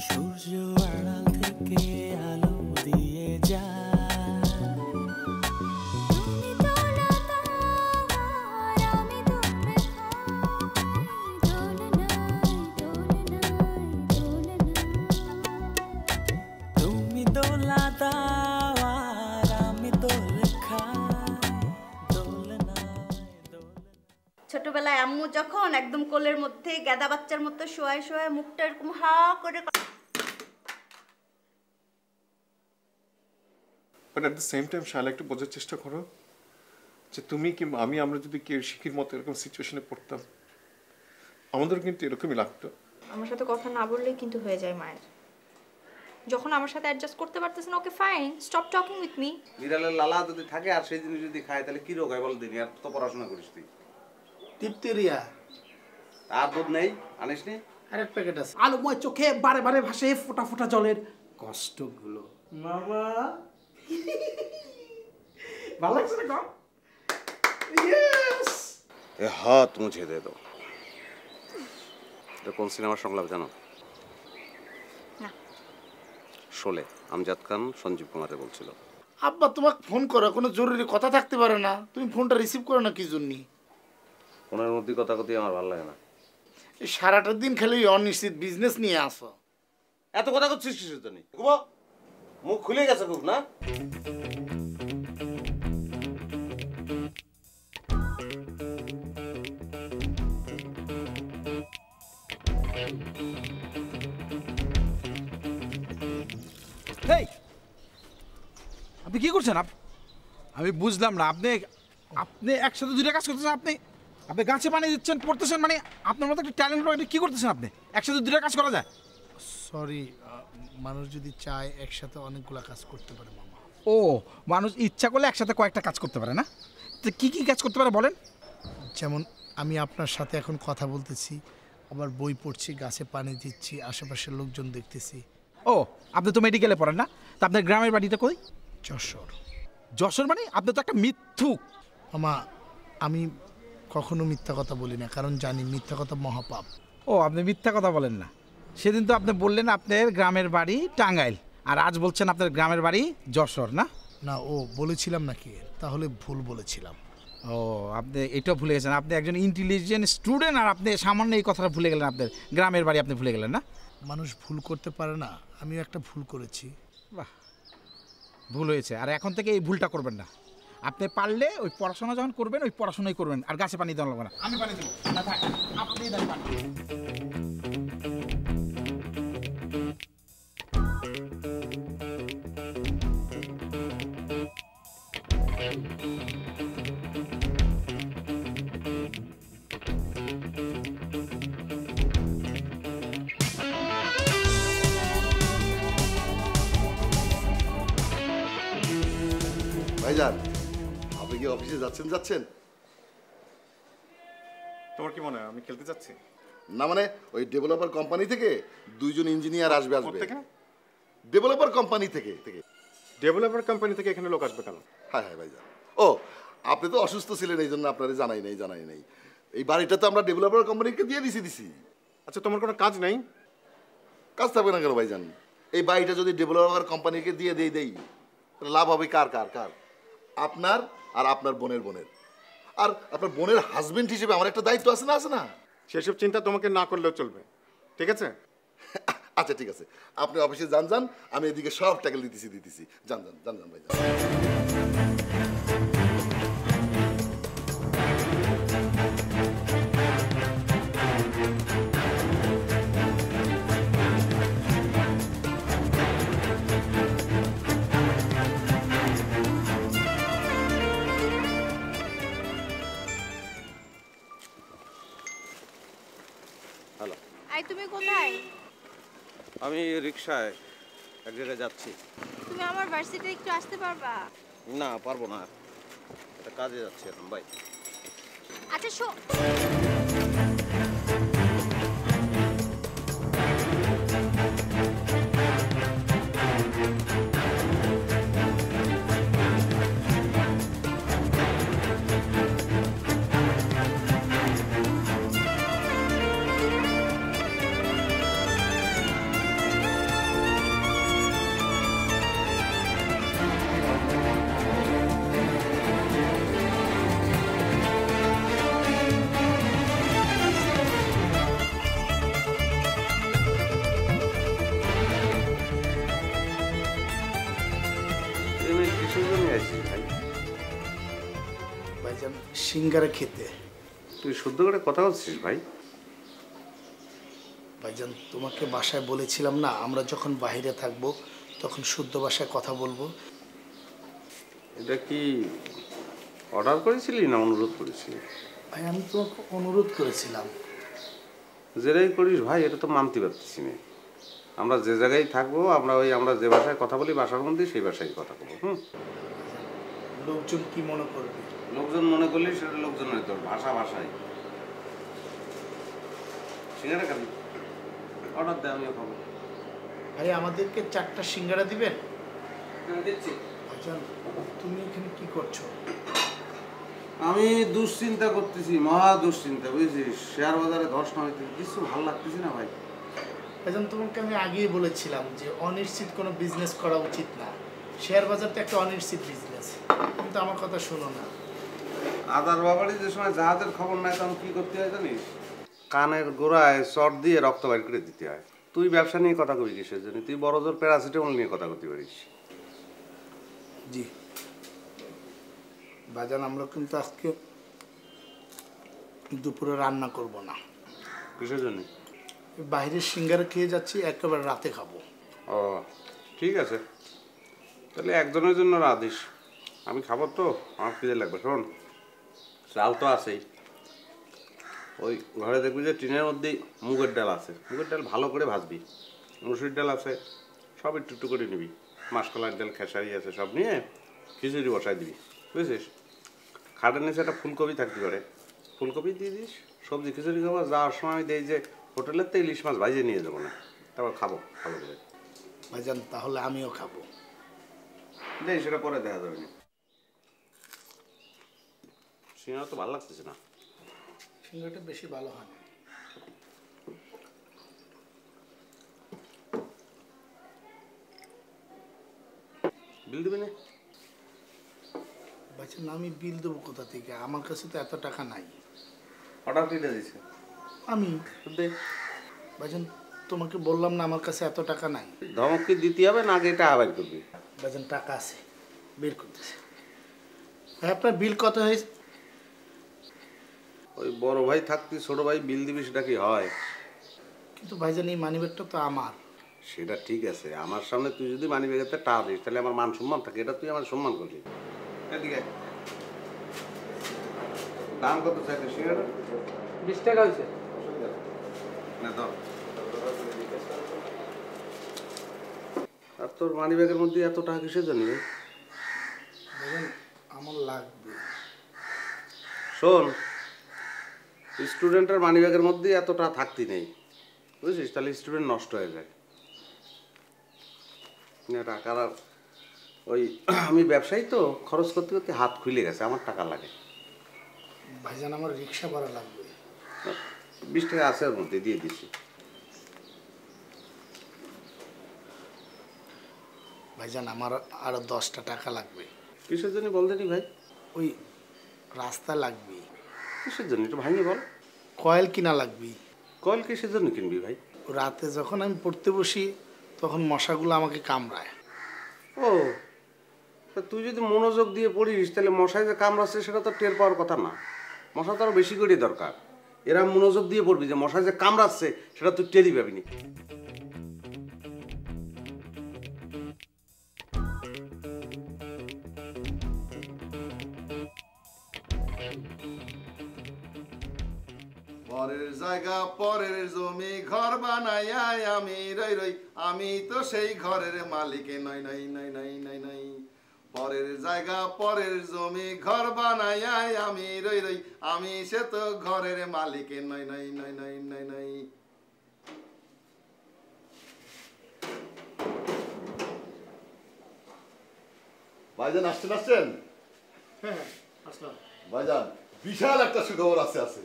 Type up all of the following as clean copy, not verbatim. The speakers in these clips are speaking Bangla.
সূর্য আড়াল থেকে আলো দিয়ে যায়, তুমি দোলা দাও আর আমি দোল খাই, দোলনায় দোলনায়। ছোটবেলায় আম্মু যখন একদম কোলের মধ্যে গাদা বাচ্চার মতো শোয়ায় শোয়ায় মুখটা এরকম হা করে, but at the same time শালা একটু বোঝার চেষ্টা করো যে তুমি কি আমরা যদি কেউ শিখির মতো এরকম সিচুয়েশনে পড়তাম আমাদের কিন্তু এরকমই লাগতো। আমার সাথে কথা না বললেই কিন্তু হয়ে যায় মায়ের। যখন আমার সাথে অ্যাডজাস্ট করতে পারতেছেন, okay fine, stop talking with me. বিড়ালের লালা যদি থাকে আর সেই জিনিস যদি খায় তাহলে কি রোগ হয় বল দিনি। আর তো পড়াশোনা করিস তুই। টিপতেরিয়া আর দুধ নেই, আনিস নি? আরেক প্যাকেট আছে। আলোময় চোখে বারে বারে ভাসে ফোঁটা ফোঁটা জলের কষ্টগুলো। মামা ভালো লাগছে না কম? ইয়েস। এ হাত মুছে দে দাও। এটা কোন সিনেমার সংলাপ জানো? না। শোলে আমজাদ খান সঞ্জীব কুমারে বলছিল। আব্বা তোমাকে ফোন করো, কোনো জরুরি কথা থাকতে পারে না, তুমি ফোনটা রিসিভ করো না কি জন্য? ফোনের মধ্যে কথা কথি আমার ভালো লাগে না। এই সারাটা দিন খালি অনিশ্চিত বিজনেস নিয়ে আসো। এত কথা করছিস কিসের জন্য? মুখ খুলে গেছে খুব না? আপনি কি করছেন? আমি বুঝলাম না, আপনি আপনি একসাথে দুইটা কাজ করতেছেন। আপনি আপনি গাছে পানি দিচ্ছেন, পড়তেছেন, মানে আপনার মতো একটা ট্যালেন্ট কি করতেছেন আপনি? একসাথে দুইটা কাজ করা যায়? সরি, মানুষ যদি চায় একসাথে অনেকগুলা কাজ করতে পারে মামা। ও, মানুষ ইচ্ছা করলে একসাথে কয়েকটা কাজ করতে পারে না? তো কি কি কাজ করতে পারে বলেন? যেমন আমি আপনার সাথে এখন কথা বলতেছি, আবার বই পড়ছি, গাছে পানি দিচ্ছি, আশেপাশের লোকজন দেখতেছি। ও, আপনি তো মেডিকেলে পড়েন না? তা আপনার গ্রামের বাড়িটা কই? যশোর। যশোর মানে? আপনি তো একটা মিথ্যুক। মামা, আমি কখনো মিথ্যা কথা বলি না, কারণ জানি মিথ্যা কথা মহাপাপ। ও, আপনি মিথ্যা কথা বলেন না। সেদিন তো আপনি বললেন আপনার গ্রামের বাড়ি টাঙ্গাইল, আর আজ বলছেন আপনার গ্রামের বাড়ি যশোর, না? না, ও বলেছিলাম নাকি? তাহলে ভুল বলেছিলাম। ও, আপনি এটাও ভুলে গেছেন। আপনি একজন ইন্টেলিজেন্ট স্টুডেন্ট, আর আপনি সামান্য এই কথাটা ভুলে গেলেন। আপনার গ্রামের বাড়ি আপনি ভুলে গেলেন না? মানুষ ভুল করতে পারে না, আমিও একটা ভুল করেছি। বাহ, ভুল হয়েছে। আর এখন থেকে এই ভুলটা করবেন না। আপনি পারলে ওই পড়াশোনা যখন করবেন, ওই পড়াশোনাই করবেন, আর গাছে পানি দেওয়া লাগবে না। আমি পানি দেবো না, থাক, আপনি দেন পানি। ভাইজান, আপনি কি অফিসে যাচ্ছেন? তোমার কি মনে হয় আমি খেলতে যাচ্ছি? না, মানে ওই ডেভেলপার কোম্পানি থেকে দুইজন ইঞ্জিনিয়ার আসবে। কোত্থেকে? ডেভেলপার কোম্পানি থেকে। ডেভেলপার কোম্পানি থেকে এখানে লোক আসবে কেন? হ্যাঁ ভাইজান। ও, আপনি তো অসুস্থ ছিলেন, এই জন্য আপনারা জানাই নাই। এই বাড়িটা তো আমরা ডেভেলপার কোম্পানিকে দিয়ে দিছি। আচ্ছা, তোমার কোনো কাজ নেই? কাজ থাকবে না কেন ভাইজান? এই বাড়িটা যদি ডেভেলপার কোম্পানিকে দিয়ে দেই লাভ হবে কার? আপনার আর আপনার বোনের। আর আপনার বোনের হাজবেন্ড হিসেবে আমার একটা দায়িত্ব আছে না? সেসব চিন্তা তোমাকে না করলেও চলবে, ঠিক আছে? আচ্ছা, ঠিক আছে, আপনি অফিসে যান, আমি এদিকে সব ট্যাকেল দিতেছি। যান ভাইজান। হ্যালো। আই, তুমি কোথায়? আমি রিক্সায় এক জায়গায় যাচ্ছি। তুমি আমার ভার্সিটিতে একটু আসতে পারবা? না, পারবো না, একটা কাজে যাচ্ছি এখন। বাই। আচ্ছা, শো। কিসের জন্য আইছিস ভাই? ভাইজান সিঙ্গারা খেতে। তুই শুদ্ধ করে কথা বলছিস ভাই? ভাইজান তোমাকে বাসায় বলেছিলাম না আমরা যখন বাইরে থাকবো তখন শুদ্ধ ভাষায় কথা বলবো। এটা কি অর্ডার করেছিলি না অনুরোধ করেছিলি? ভাই আমি তোমাকে অনুরোধ করেছিলাম। যেটাই করিস ভাই এটা তো মানতে পারতেছি না। আমরা যে জায়গায় থাকবো আমরা যে ভাষায় কথা বলি বাসার মধ্যে সেই ভাষায় কথা বলবো। লোকজন কি মনে করবে? লোকজন মনে করলে সেটা লোকজনের তোর ভাষা ভাষায়। সিঙ্গারা খাবি? অর্ডার দে, আমিও খাবো। ভাই আমাদেরকে 4টা সিঙ্গারা দিবেন? দিচ্ছি। ভাইজান তুমি এখানে কি করছো? আমি দুশ্চিন্তা করতেছি, মহা দুশ্চিন্তা, বুঝেছিস? শেয়ার বাজারে ধস নামাইতে কিছু ভালো লাগতেছি না ভাই। ভাইজান তোমাকে আমি আগেই বলেছিলাম যে অনিশ্চিত কোনো বিজনেস করা উচিত না। শেয়ার বাজার তো একটা অনিশ্চিত বিজনেস, কিন্তু আমার কথা শোনো না। আদার বাবারই যে সময় জাহাজের খবর নাই তখন কি করতে হয় জানিস? কানের গোড়ায় চট দিয়ে রক্ত বাইর করে দিতে হয়। তুই ব্যবসা নিয়ে কথা কবি কিসের জন্য? তুই বড় জোর প্যারাসিটামল নিয়ে কথা করতে পারিস। জি ভাইজান আমরা কিন্তু আজকে দুপুরে রান্না করব না। কিসের জন্য? বাইরের সিঙ্গারা খেয়ে যাচ্ছি, একেবারে রাতে খাবো। ও ঠিক আছে, তাহলে একজনের জন্য রাধিস। আমি খাবো তো, আমার খিদে লাগবে। শোন, চাল তো আছেই, ওই ঘরে দেখবি যে টিনের মধ্যেই মুগের ডাল আছে। মুগের ডাল ভালো করে ভাজবি। মুসুরির ডাল আছে, সব একটু একটু করে নিবি। মাসকলাইয়ের ডাল, খেসারি আছে, সব নিয়ে খিচুড়ি বসাই দিবি, বুঝেছিস? খাটের নিচে একটা ফুলকপি থাকতে পারে, ফুলকপি দিয়ে দিস। সবজি খিচুড়ি খাবো। যাওয়ার সময় আমি দেই যে হোটেলের তো ইলিশ মাছ ভাজিয়ে নিয়ে যাবো না, তারপর খাবো ভালো করে। ভাইজান তাহলে আমিও খাবো। দেখ সেটা পরে দেখা যাবে না। সিঙ্গারা তো ভালো লাগতেছে না। সিঙ্গারাটা বেশি ভালো হয় না। বিল দিবি না? ভাইজান আমি বিল দেবো কোথা থেকে? আমার কাছে তো এত টাকা নাই। অর্ডার কিটা দিছে? আমি দে। ভাইজান তোমাকে বললাম না আমার কাছে এত টাকা নাই। ধমক কি দিতে হবে না আগে এটা আবার করবি? ভাইজান টাকা আছে, বের করতেছে। ভাই আপনার বিল কত হয়েছে? ওই বড় ভাই থাকতে ছোট ভাই বিল দিবি সেটা কি হয়? কিন্তু ভাইজান এই মানিব্যাগটা তো আমার। সেটা ঠিক আছে, আমার সামনে তুই যদি মানি ব্যাগেতে টাকা দিস তাহলে আমার মান সম্মান থাকে, এটা তুই আমার সম্মান করলি। এদিকে দাম কত চাইতে সিঙ্গারা? 20 টাকা হয়েছে। না ধর। আর তোর মানি ব্যাগের মধ্যে এত টাকা কিসের জন্য? ভাইজান আমার লাগবে। শোন, স্টুডেন্টের মানি ব্যাগের মধ্যে এত টাকা থাকতে নেই, বুঝছিস? তাহলে স্টুডেন্ট নষ্ট হয়ে যায়। টাকার ওই আমি ব্যবসায়ী তো, খরচ করতে করতে হাত খুলে গেছে, আমার টাকা লাগে। ভাইজান আমার রিক্সা ভাড়া লাগবে। 20 টাকা আছে ওর মধ্যে, দিয়ে দিছি। ভাইজান আমার আরো 10টা টাকা লাগবে। কিসের জন্য বল দেনি ভাই? ওই রাস্তা লাগবে। কিসের জন্য একটু ভাঙিয়ে বল। কয়েল কিনা লাগবে। কয়েল কিসের জন্য কিনবি ভাই? রাতে যখন আমি পড়তে বসি তখন মশাগুলো আমাকে কামড়ায়। ও, তা তুই যদি মনোযোগ দিয়ে পড়িস তাহলে মশায় যে কামড়াচ্ছে সেটা তো টের পাওয়ার কথা না। মশা তো আরো বেশি করে দরকার। এরা মনোযোগ দিয়ে পড়বি যে মশায় যে কামড়াচ্ছে সেটা তুই টেরই পাবি না। পরের জায়গা পরের জমি ঘর বানাই আমি রই রই, আমি তো সেই ঘরের মালিক নই নই নই নই নই নই। পরের জায়গা পরের জমি ঘর বানাই আমি রই রই, আমি সে তো ঘরের মালিক নই নই নই নই নই নই। ভাইজান আসছেন আসছেন? হ্যাঁ আসলাম। ভাইজান বিশাল একটা সুখবর আছে।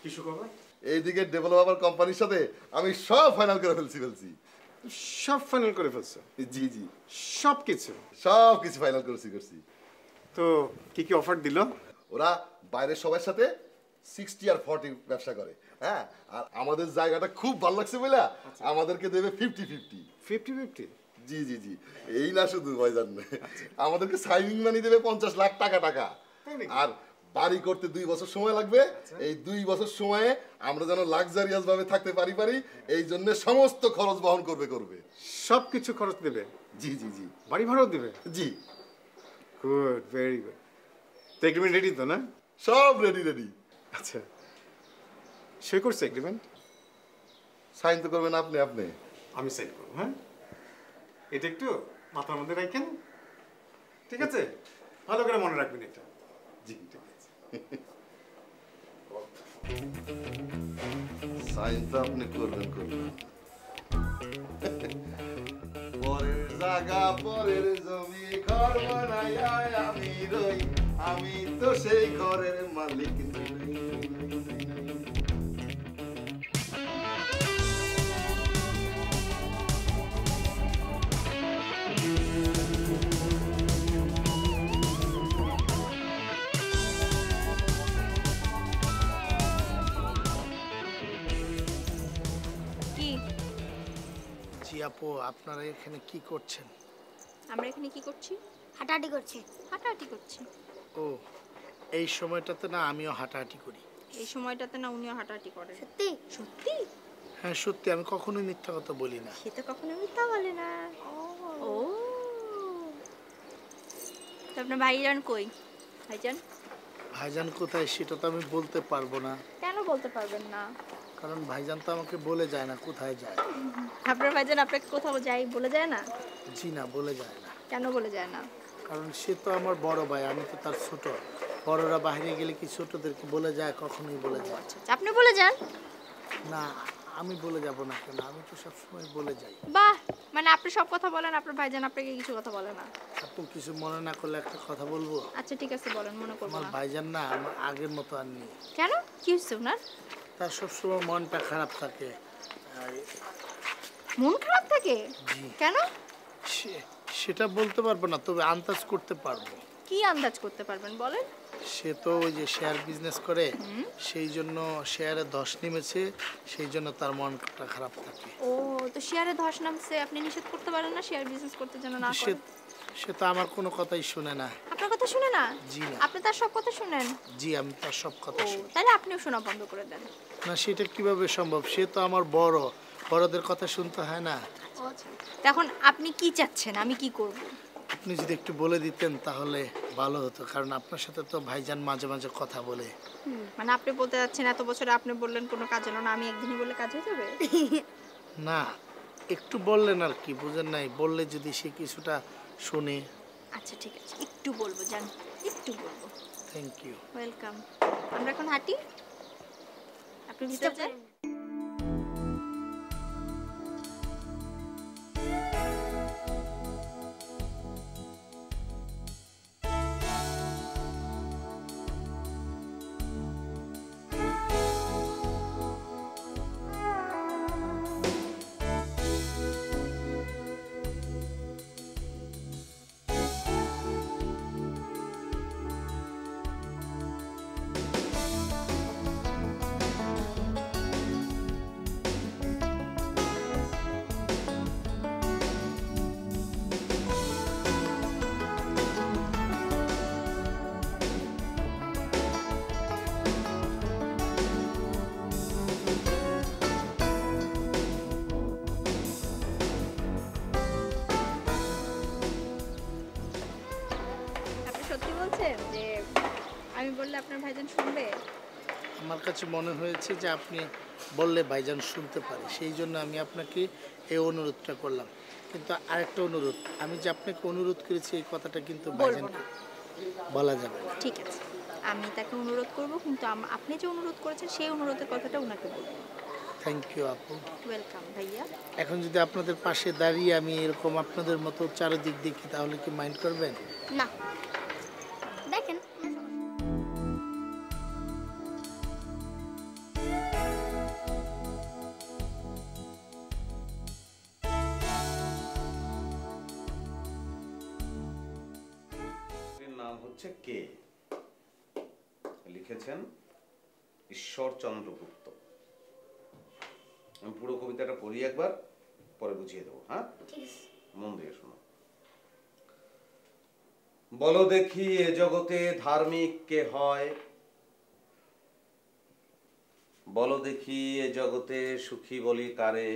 কি সুখবর? এইদিকে ডেভেলপার কোম্পানির সাথে আমি সব ফাইনাল করে ফেলছি। সব ফাইনাল করে ফেলছো? জি জি, সব কিছু? সব কিছু ফাইনাল করছি। তো কি কি অফার দিল? ওরা বাইরের সবার সাথে 60 আর 40 ব্যবসা করে। হ্যাঁ, আর আমাদের জায়গাটা খুব ভালো লাগছে বলে আমাদেরকে দেবে 50-50। 50-50? জি জি জি, এই না শুধু ভাইজান, আমাদেরকে সাইনিং মানি দেবে 50 লাখ টাকা টাকা। আর বাড়ি করতে 2 বছর সময় লাগবে। এই 2 বছর সময়ে আমরা যেন লাক্সারিয়াস ভাবে থাকতে পারি, এই জন্য সমস্ত খরচ বহন করবে। সব কিছু খরচ দেবে? জি জি জি বাড়ি ভাড়াও দেবে? জি। Good, very good. তো এগ্রিমেন্ট রেডি তো না? সব রেডি। আচ্ছা, সই করছে এগ্রিমেন্ট? সাইন তো করবেন আপনি। আমি সাইন করবো। হ্যাঁ, এটা একটু মাথার মধ্যে রাখেন, ঠিক আছে? ভালো করে মনে রাখবেন এটা। জি, ঠিক আছে। সাইন তো আপনি করবেন। পরের জায়গা পরের জমি ঘর বানাইয়া আমি রই, আমি তো সেই ঘরের মালিক নই। কি জি আপু, আপনারা এখানে কি করছেন? আমরা এখানে কি করছি? হাঁটাহাঁটি করছি। হাঁটাহাঁটি করছি। ও, এই সময়টাতে না আমিও হাঁটাহাঁটি করি। এই সময়টাতে না উনিও হাঁটাহাঁটি করেন? সত্যি? সত্যি? হ্যাঁ সত্যি, আমি কখনোই মিথ্যা কথা বলি না। সে তো কখনো মিথ্যা বলে না। ও, তো আপনার ভাইজান কই? ভাইজান কোথায় সেটা তো আমি বলতে পারবো না, কেন বলতে পারবেন না? কারণ ভাইজান তো আমাকে বলে যায় না কোথায় যায়। আপনার ভাইজান আপনাকে কোথাও যাই বলে যায় না? জি না, বলে যায় না। কেন বলে যায় না? কারণ সে তো আমার বড় ভাই, আমি তো তার ছোট। বড়রা বাইরে গেলে কি ছোটদেরকে বলে যায়? কখনোই বলে যায় আচ্ছা, আপনি বলে যান না। আমি বলে যাব না কেন? আমি তো সবসময় বলে যাই। বাহ, মানে আপনি সব কথা বলেন, আপনার ভাইজান আপনাকে কিছু কথা বলে না? আপু কিছু মনে না করলে একটা কথা বলবো? আচ্ছা ঠিক আছে, বলেন, মনে করবো আমার না। ভাইজান না আমার আগের মতো আর নেই। কেন, কি হচ্ছে ওনার? তার সবসময় মনটা খারাপ থাকে। আর মন খারাপ থাকে? জি। কেন? সেটা বলতে পারবো না, তবে আন্দাজ করতে পারবো। কি আন্দাজ করতে পারবেন, বলেন? সে তো ওই যে শেয়ার বিজনেস করে, সেই জন্য শেয়ারে ধস নেমেছে, সেই জন্য তার মনটা খারাপ থাকে। ও, তো শেয়ারে ধস নামছে, আপনি নিষেধ করতে পারেন না শেয়ার বিজনেস করতে যেন না করে? সে তো আমার কোনো কথাই শুনে না। আপনার কথা শুনে না? জি না। আপনি তার সব কথা শুনেন? জি, আমি তার সব কথা ও, শুনি। তাহলে আপনিও শোনা বন্ধ করে দেন। না, সেটা কিভাবে সম্ভব? সে তো আমার বড়, বড়দের কথা শুনতে হয় না? এখন আপনি কি চাচ্ছেন, আমি কি করব? আপনি যদি একটু বলে দিতেন তাহলে ভালো হতো, কারণ আপনার সাথে তো ভাইজান মাঝে মাঝে কথা বলে। মানে আপনি বলতে যাচ্ছেন এত বছরে আপনি বললেন কোনো কাজ হলো না, আমি একদিনই বললে কাজ হয়ে যাবে? না, একটু বললেন আর কি, বুঝেন নাই? বললে যদি সে কিছুটা শুনে। আচ্ছা ঠিক আছে, একটু বলবো, জান, একটু বলবো। Thank you. ওয়েলকাম। আমরা এখন হাঁটি, আপনি ভিতরে যান। সত্যি বলছেন যে আমি বললে আপনার ভাইজান শুনবে? আমার কাছে মনে হয়েছে যে আপনি বললে ভাইজান শুনতে পারে, সেই জন্য আমি আপনাকে এই অনুরোধটা করলাম। কিন্তু আরেকটা অনুরোধ, আমি যে আপনাকে অনুরোধ করেছি এই কথাটা কিন্তু ভাইজানকে বলা যাবে না। ঠিক আছে, আমি তাকে অনুরোধ করব, কিন্তু আপনি যে অনুরোধ করেছেন সেই অনুরোধের কথাটা ওনাকে বলবো। থ্যাংক ইউ আপু। ওয়েলকাম ভাইয়া। এখন যদি আপনাদের পাশে দাঁড়িয়ে আমি এরকম আপনাদের মতো চারিদিক দেখি তাহলে কি মাইন্ড করবেন? না, দেখেন নাম হচ্ছে কে, লিখেছেন ঈশ্বরচন্দ্র গুপ্ত। আমি পুরো কবিতাটা পড়ি একবার, পরে বুঝিয়ে দেবো। হ্যাঁ, ঠিক আছে। মন দিয়ে শোনো। বলো দেখি এ জগতে ধার্মিক কে হয়? বলো দেখি এ জগতে সুখী বলি কারে?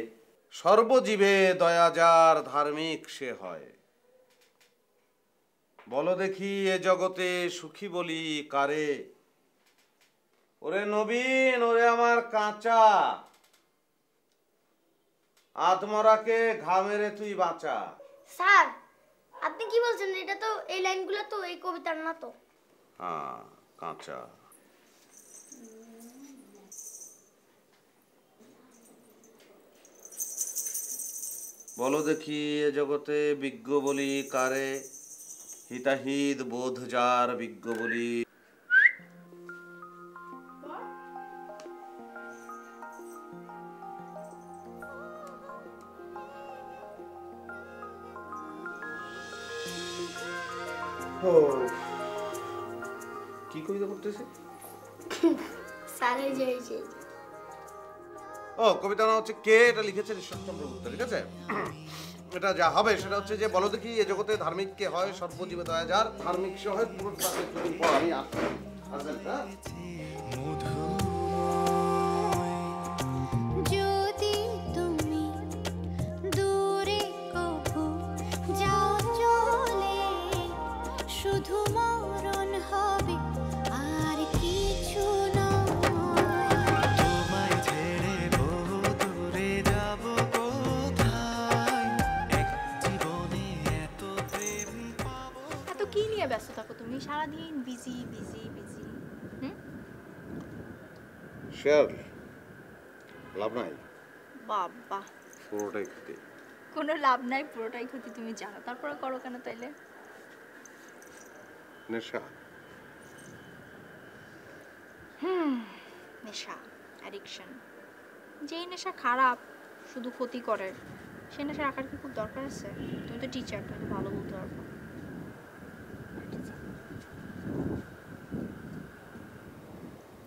সর্বজীবে দয়া যার ধার্মিক সে হয়। বলো দেখি এ জগতে সুখী বলি কারে? ওরে নবীন, ওরে আমার কাঁচা, আত্মরাকে ঘামেরে তুই বাঁচা। স্যার আপনি কি বলছেন? এটা তো এই লাইনগুলো তো এই কবিতার না তো। হ্যাঁ, কাঁচা। বলো দেখি এ জগতে বিজ্ঞ বলি কারে? হিতাহিত বোধ যার বিজ্ঞ বলি। কি কবিতা করতেছে? স্যার এই যে ও, কবিতা না হচ্ছে কে এটা লিখেছেন ঈশ্বরচন্দ্র গুপ্ত, ঠিক আছে? এটা যা হবে সেটা হচ্ছে যে বলো দেখি এ জগতে ধার্মিক কে হয়? সর্বজীবে দয়া যার ধার্মিক সে হয়। পুরো পর আমি আসছি। যদি তুমি দূরে কভু যাও চলে, শুধু মরণ হবে আর কিছু তোমায় ছেড়ে বহু দূরে যাব কোথায়, এক জীবনে এত প্রেম পাবো। এত কি নিয়ে ব্যস্ত থাকো তুমি সারাদিন? Busy busy busy. শেয়ার লাভ নাই, বাবা পুরোটাই ক্ষতি। কোনো লাভ নাই, পুরোটাই ক্ষতি তুমি জানো, তারপরে করো কেন তাইলে? নেশা। নেশা, অ্যাডিকশন। যেই নেশা খারাপ, শুধু ক্ষতি করে, সেই নেশা রাখার কি খুব দরকার আছে? তুমি তো টিচার, তুমি তো ভালো বলতে পারবো।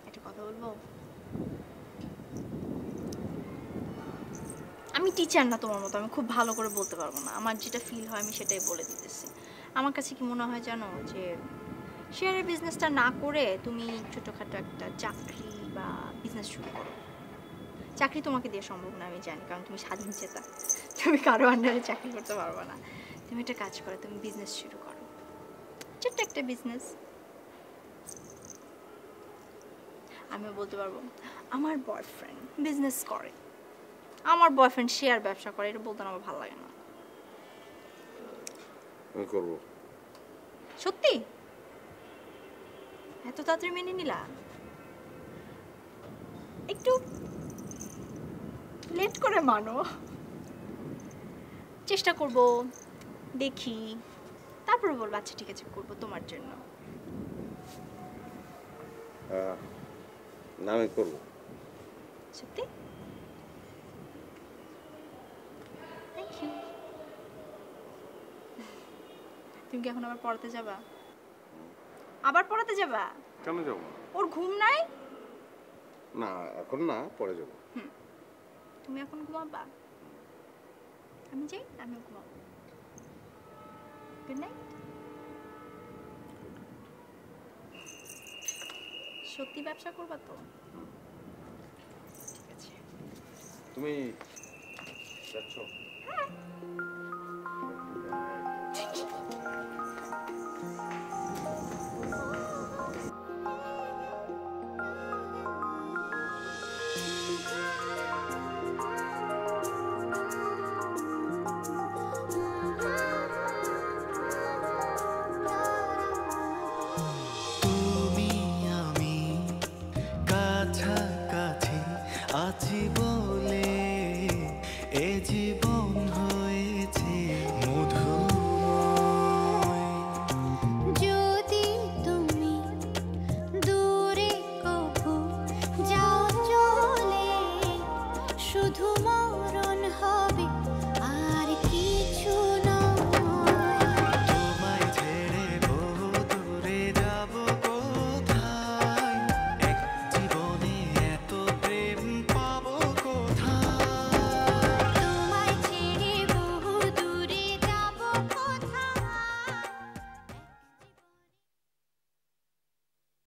একটা কথা বলবো? আমি টিচার না তোমার মতো, আমি খুব ভালো করে বলতে পারবো না। আমার যেটা ফিল হয় আমি সেটাই বলে দিতেছি। আমার কাছে কি মনে হয় জানো, যে শেয়ারের বিজনেসটা না করে তুমি ছোটোখাটো একটা চাকরি বা বিজনেস শুরু করো। চাকরি তোমাকে দিয়ে সম্ভব না আমি জানি, কারণ তুমি স্বাধীন চেতা, তুমি কারো আন্ডারে চাকরি করতে পারবে না। তুমি একটা কাজ করো, তুমি বিজনেস শুরু করো, ছোট্ট একটা বিজনেস। আমি বলতে পারবো আমার বয়ফ্রেন্ড বিজনেস করে, আমার বয়ফ্রেন্ড শেয়ার ব্যবসা করে, এটা বলতে আমার ভালো লাগে না। আমি করব। সত্যি? এত তাড়াতাড়ি মেনে নিলা? একটু লেট করে মানো। চেষ্টা করব, দেখি, তারপরে বলবো আচ্ছা ঠিক আছে করবো তোমার জন্য। না, আমি করব। সত্যি? Thank you. তুমি কি এখন আবার পড়াতে যাবা? আবার পড়াতে যাবা? কেন যাব? ওর ঘুম নাই? না, এখন না, পরে যাব। তুমি এখন ঘুমাবা? আমি যাই, আমি ঘুমাবো। Good night. সত্যি ব্যবসা করবা তো? ঠিক আছে। তুমি যাচ্ছ? তুমি আমি কাছাকাছি আছি বলে এ জীবন হয়েছে